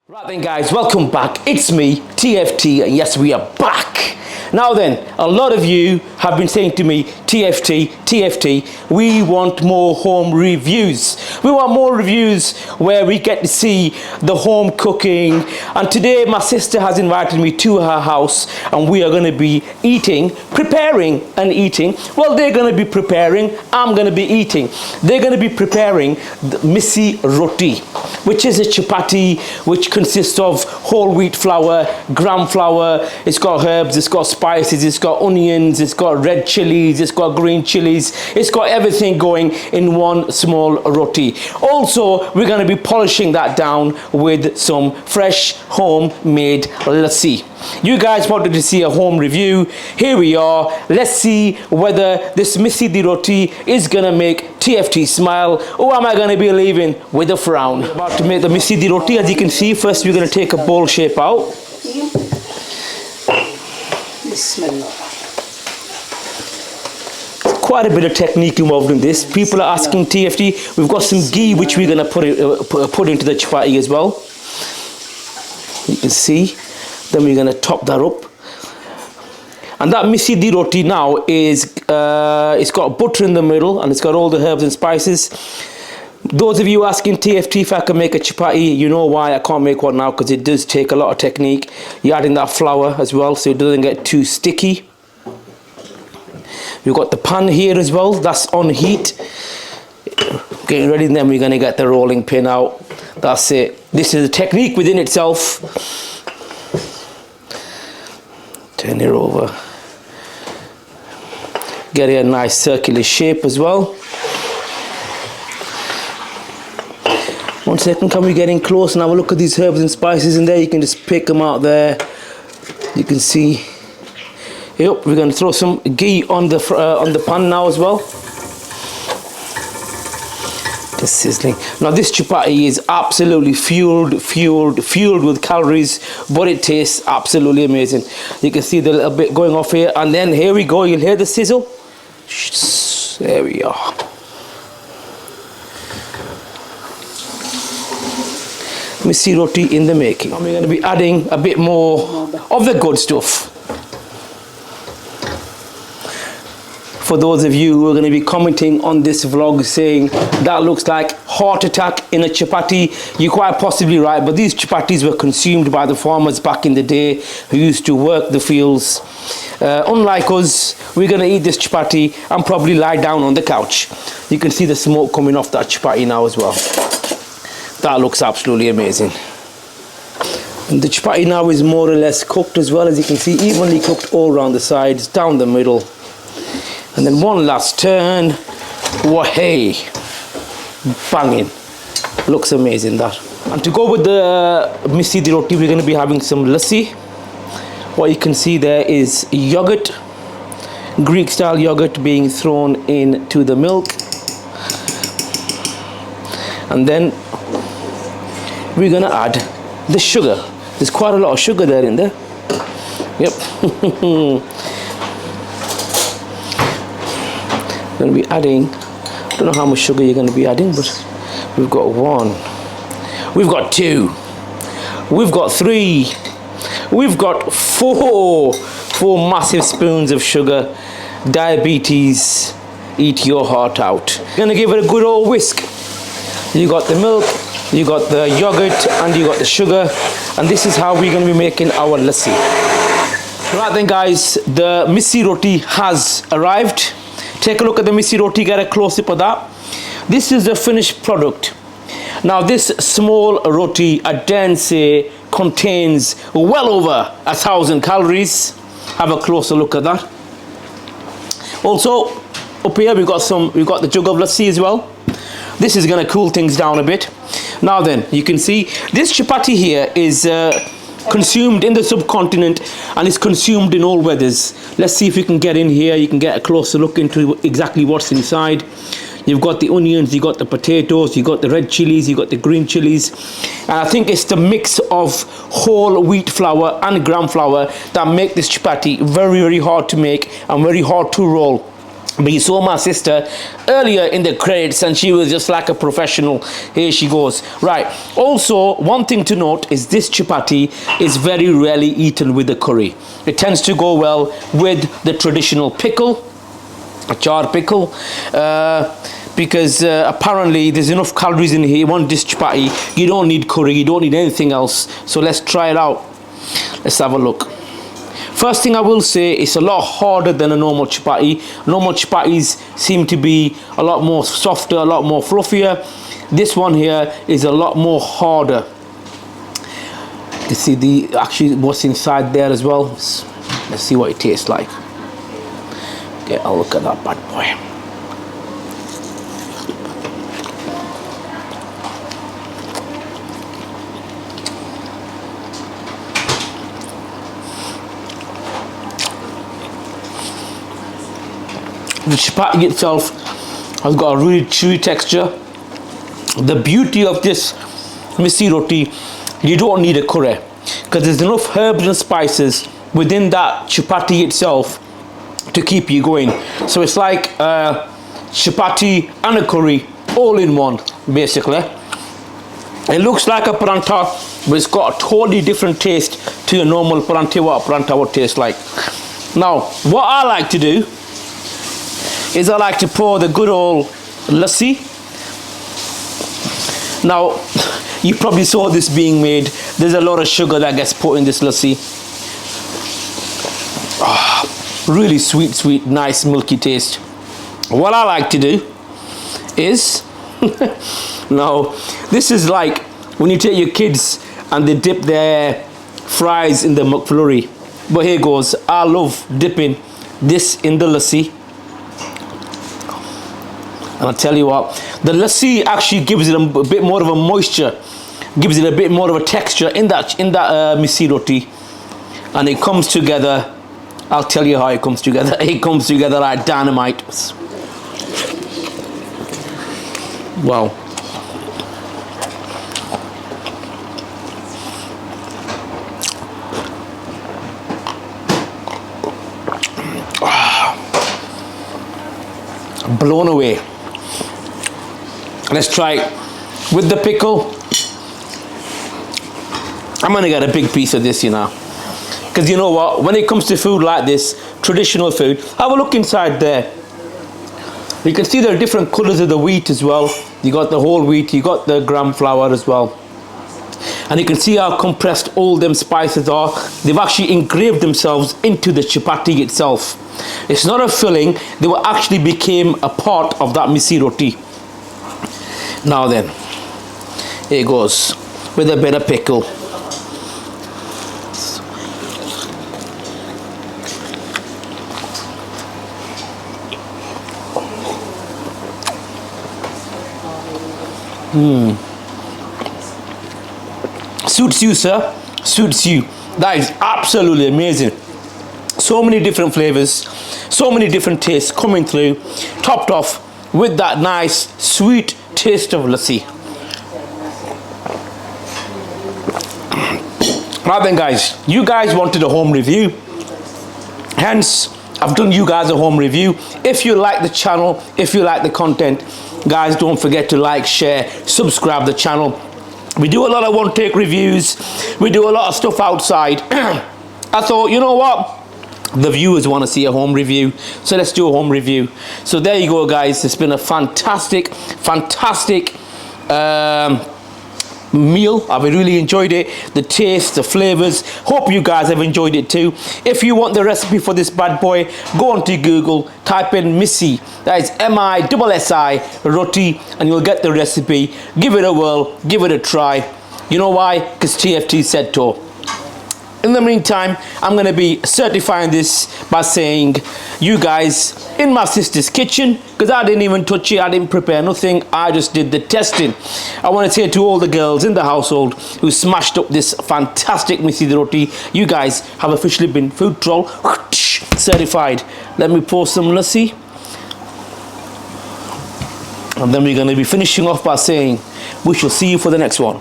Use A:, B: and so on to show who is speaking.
A: Right then guys, welcome back. It's me, TFT, and yes, we are back. Now then, a lot of you have been saying to me, TFT, we want more home reviews. We want more reviews where we get to see the home cooking. And today my sister has invited me to her house and we are going to be preparing and eating. Well, they're going to be preparing, I'm going to be eating. They're going to be preparing the missi roti, which is a chapati which consists of whole wheat flour, gram flour, it's got herbs, it's got spices, it's got onions, it's got red chilies, it's got green chilies, it's got everything going in one small roti. Also, we're going to be polishing that down with some fresh homemade lassi. You guys wanted to see a home review. Here we are. Let's see whether this missi di roti is going to make TFT smile, or am I going to be leaving with a frown? We're about to make the missi di roti. As you can see, first we're going to take a bowl shape out. Quite a bit of technique involved in this. People are asking TFT. We've got some ghee which we're going to put into the chapati as well. You can see. Then we're going to top that up. And that missi di roti now is, it's got butter in the middle and it's got all the herbs and spices. Those of you asking TFT if I can make a chapati, you know why I can't make one now, because it does take a lot of technique. You're adding that flour as well so it doesn't get too sticky. We've got the pan here as well, that's on heat. Getting ready, and then we're going to get the rolling pin out. That's it. This is a technique within itself. Turn it over. Get it a nice circular shape as well. One second, can we get in close and have a look at these herbs and spices in there? You can just pick them out there. You can see. Yep, we're going to throw some ghee on the pan now as well. Just sizzling. Now this chapati is absolutely fueled with calories, but it tastes absolutely amazing. You can see the little bit going off here, and then here we go. You'll hear the sizzle. There we are. Missi roti in the making. And we're going to be adding a bit more of the good stuff. For those of you who are going to be commenting on this vlog saying that looks like heart attack in a chapati, you're quite possibly right, but these chapatis were consumed by the farmers back in the day who used to work the fields. Unlike us, we're going to eat this chapati and probably lie down on the couch. You can see the smoke coming off that chapati now as well. That looks absolutely amazing. And the chapati now is more or less cooked as well, as you can see, evenly cooked all around the sides, down the middle. And then one last turn. Wahey! Banging. Looks amazing, that. And to go with the missi di roti, we're going to be having some lassi. What you can see there is yogurt, Greek style yogurt being thrown into the milk. And then we're going to add the sugar. There's quite a lot of sugar there in there. Yep. Going to be adding, I don't know how much sugar you're going to be adding, but we've got 1, we've got 2, we've got 3, we've got 4 massive spoons of sugar. Diabetes, eat your heart out. Going to give it a good old whisk. You got the milk, you got the yogurt, and you got the sugar, and this is how we're going to be making our lassi. Right then guys, the missi roti has arrived. Take a look at the missi roti, get a close-up of that. This is the finished product. Now this small roti, I dare say, contains well over 1,000 calories. Have a closer look at that. Also, up here we've got the jug of lassi as well. This is going to cool things down a bit. Now then, you can see this chapati here is consumed in the subcontinent and is consumed in all weathers. Let's see if we can get in here. You can get a closer look into exactly what's inside. You've got the onions, you've got the potatoes, you've got the red chilies, you've got the green chilies. And I think it's the mix of whole wheat flour and gram flour that make this chapati very, very hard to make and very hard to roll. But you saw my sister earlier in the credits and she was just like a professional. Here she goes. Right. Also, one thing to note is this chapati is very rarely eaten with the curry. It tends to go well with the traditional pickle, a char pickle, because apparently there's enough calories in here. One dish chapati, you don't need curry, you don't need anything else. So let's try it out. Let's have a look. First thing I will say, it's a lot harder than a normal chapati. Normal chapatis seem to be a lot more softer, a lot more fluffier. This one here is a lot more harder. You see actually what's inside there as well. Let's see what it tastes like. Okay, I'll look at that bad boy. The chapati itself has got a really chewy texture. The beauty of this misi roti, you don't need a curry because there's enough herbs and spices within that chapati itself to keep you going. So it's like chapati and a curry all in one, basically. It looks like a parantha, but it's got a totally different taste to a normal parantha, what a parantha would taste like. Now, what I like to do is I like to pour the good old lassi. Now, you probably saw this being made. There's a lot of sugar that gets put in this lassi. Oh, really sweet, sweet, nice, milky taste. What I like to do is, now, this is like when you take your kids and they dip their fries in the McFlurry. But here goes. I love dipping this in the lassi. And I'll tell you what, the lassi actually gives it a bit more of a moisture, gives it a bit more of a texture in that misi roti, and it comes together. I'll tell you how it comes together. It comes together like dynamite. Wow. Blown away. Let's try it with the pickle. I'm gonna get a big piece of this, you know, because you know what, when it comes to food like this, traditional food, have a look inside there. You can see there are different colors of the wheat as well. You got the whole wheat, you got the gram flour as well, and you can see how compressed all them spices are. They've actually engraved themselves into the chapati itself. It's not a filling, they will actually became a part of that misi roti. Now then, here it goes with a bit of pickle. Suits you, sir. Suits you. That is absolutely amazing. So many different flavors, so many different tastes coming through, topped off with that nice sweet taste of lassi. Right then, guys, you guys wanted a home review, hence I've done you guys a home review. If you like the channel, if you like the content, guys, don't forget to like, share, subscribe the channel. We do a lot of one take reviews, we do a lot of stuff outside. I thought, you know what, the viewers want to see a home review, so let's do a home review. So there you go, guys. It's been a fantastic meal. I've really enjoyed it, the taste, the flavors. Hope you guys have enjoyed it too. If you want the recipe for this bad boy, go onto Google, type in misi, that is M-I-S-S-I roti, and you'll get the recipe. Give it a whirl, give it a try. You know why? Because TFT said so. In the meantime, I'm going to be certifying this by saying, you guys, in my sister's kitchen, because I didn't even touch it, I didn't prepare nothing, I just did the testing. I want to say to all the girls in the household who smashed up this fantastic misi roti, you guys have officially been food troll certified. Let me pour some lassi. And then we're going to be finishing off by saying, we shall see you for the next one.